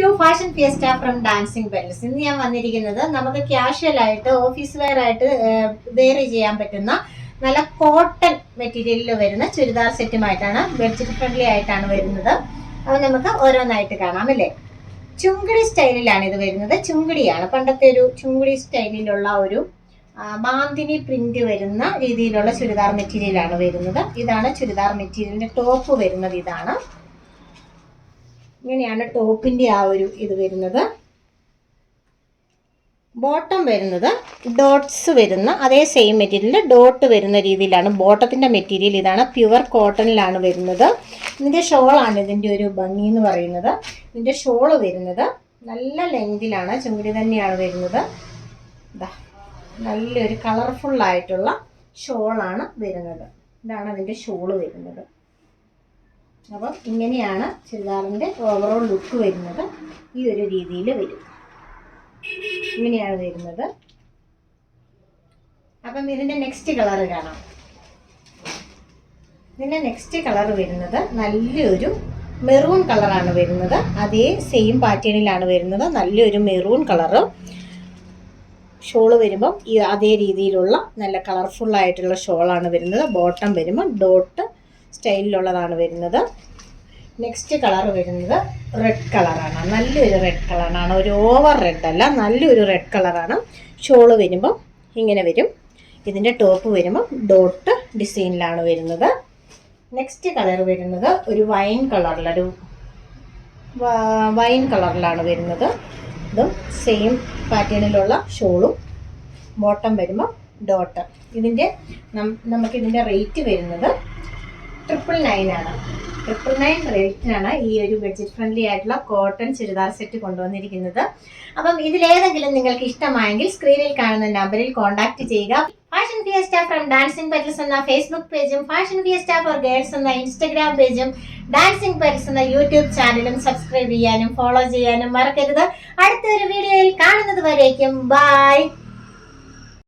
To fashion fiesta from dancing pearls. ഇന്ന് ഞാൻ വന്നിരിക്കുന്നത് നമുക്ക് ക്യാഷ്വൽ ആയിട്ട് ഓഫീസ് വെയർ ആയിട്ട് വെയർ ചെയ്യാൻ പറ്റുന്ന നല്ല കോട്ടൺ മെറ്റീരിയലിൽ വരുന്ന ചുരിദാർ സെറ്റുമായിട്ടാണ്. ബഡ്ജറ്റ് ഫ്രണ്ട്ലി ആയിട്ടാണ് വരുന്നത്. അത് നമുക്ക് ഓരോന്നായിട്ട് കാണാം അല്ലേ. ചുങ്കിടി സ്റ്റൈലിലാണ് ഇത് വരുന്നത്. ചുങ്കിടിയാണ്, പണ്ടത്തെ ഒരു ചുങ്കിടി സ്റ്റൈലിലുള്ള ഒരു ബാന്തിനി പ്രിന്റ് വരുന്ന രീതിയിലുള്ള ചുരിദാർ മെറ്റീരിയലാണ് വരുന്നത്. ഇതാണ് ചുരിദാർ മെറ്റീരിയലിന്റെ ടോപ്പ് വരുന്നത്. ഇതാണ്, ഇങ്ങനെയാണ് ടോപ്പിന്റെ ആ ഒരു ഇത് വരുന്നത്. ബോട്ടം വരുന്നത് ഡോട്ട്സ് വരുന്ന അതേ സെയിം മെറ്റീരിയലിൽ ഡോട്ട് വരുന്ന രീതിയിലാണ് ബോട്ടത്തിന്റെ മെറ്റീരിയൽ. ഇതാണ്, പ്യുവർ കോട്ടണിലാണ് വരുന്നത്. ഇതിന്റെ ഷോളാണ് ഇതിന്റെ ഒരു ഭംഗി എന്ന് പറയുന്നത്. ഇതിന്റെ ഷോള് വരുന്നത് നല്ല ലെങ്തിലാണ്, ചുങ്കിടി തന്നെയാണ് വരുന്നത്. നല്ലൊരു കളർഫുൾ ആയിട്ടുള്ള ഷോളാണ് വരുന്നത്. ഇതാണ് അതിന്റെ ഷോള് വരുന്നത്. അപ്പം ഇങ്ങനെയാണ് ചുരിദാറിന്റെ ഓവറോൾ ലുക്ക് വരുന്നത്. ഈ ഒരു രീതിയിൽ വരും, ഇങ്ങനെയാണ് വരുന്നത്. അപ്പം ഇതിന്റെ നെക്സ്റ്റ് കളർ കാണാം. ഇതിന്റെ നെക്സ്റ്റ് കളർ വരുന്നത് നല്ലൊരു മെറൂൺ കളറാണ് വരുന്നത്. അതേ സെയിം പാറ്റേണിലാണ് വരുന്നത്. നല്ലൊരു മെറൂൺ കളറ്. ഷോള് വരുമ്പം ഈ അതേ രീതിയിലുള്ള നല്ല കളർഫുൾ ആയിട്ടുള്ള ഷോളാണ് വരുന്നത്. ബോട്ടം വരുമ്പോൾ ഡോട്ട് സ്റ്റൈലിലുള്ളതാണ് വരുന്നത്. നെക്സ്റ്റ് കളർ വരുന്നത് റെഡ് കളറാണ്. നല്ലൊരു റെഡ് കളറാണ്, ഒരു ഓവർ റെഡ് അല്ല, നല്ലൊരു റെഡ് കളറാണ്. ഷോള് വരുമ്പം ഇങ്ങനെ വരും. ഇതിൻ്റെ ടോപ്പ് വരുമ്പം ഡോട്ട് ഡിസൈനിലാണ് വരുന്നത്. നെക്സ്റ്റ് കളർ വരുന്നത് ഒരു വൈൻ കളറിലാണ് വരുന്നത്. ഇതും സെയിം പാറ്റേണിലുള്ള ഷോളും. ബോട്ടം വരുമ്പോൾ ഡോട്ട്. നമുക്കിതിൻ്റെ റേറ്റ് വരുന്നത് 999 ആണ്. 999 റേറ്റിനാണ് ഈ ഒരു ബഡ്ജറ്റ് ഫ്രണ്ട്ലി ആയിട്ടുള്ള കോട്ടൺ ചുരിദാർ സെറ്റ് കൊണ്ടുവന്നിരിക്കുന്നത്. അപ്പം ഇതിലേതെങ്കിലും നിങ്ങൾക്ക് ഇഷ്ടമായെങ്കിൽ സ്ക്രീനിൽ കാണുന്ന നമ്പറിൽ കോൺടാക്ട് ചെയ്യുക. ഫാഷൻ ഫിയസ്റ്റ ഫ്രം ഡാൻസിങ് പെൽസ് എന്ന ഫേസ്ബുക്ക് പേജും ഫാഷൻ ഫിയസ്റ്റ ഫോർ ഗേൾസ് എന്ന ഇൻസ്റ്റഗ്രാം പേജും ഡാൻസിങ് പെൽസ് എന്ന യൂട്യൂബ് ചാനലും സബ്സ്ക്രൈബ് ചെയ്യാനും ഫോളോ ചെയ്യാനും മറക്കരുത്. അടുത്തൊരു വീഡിയോയിൽ കാണുന്നത് വരേക്കും ബൈ.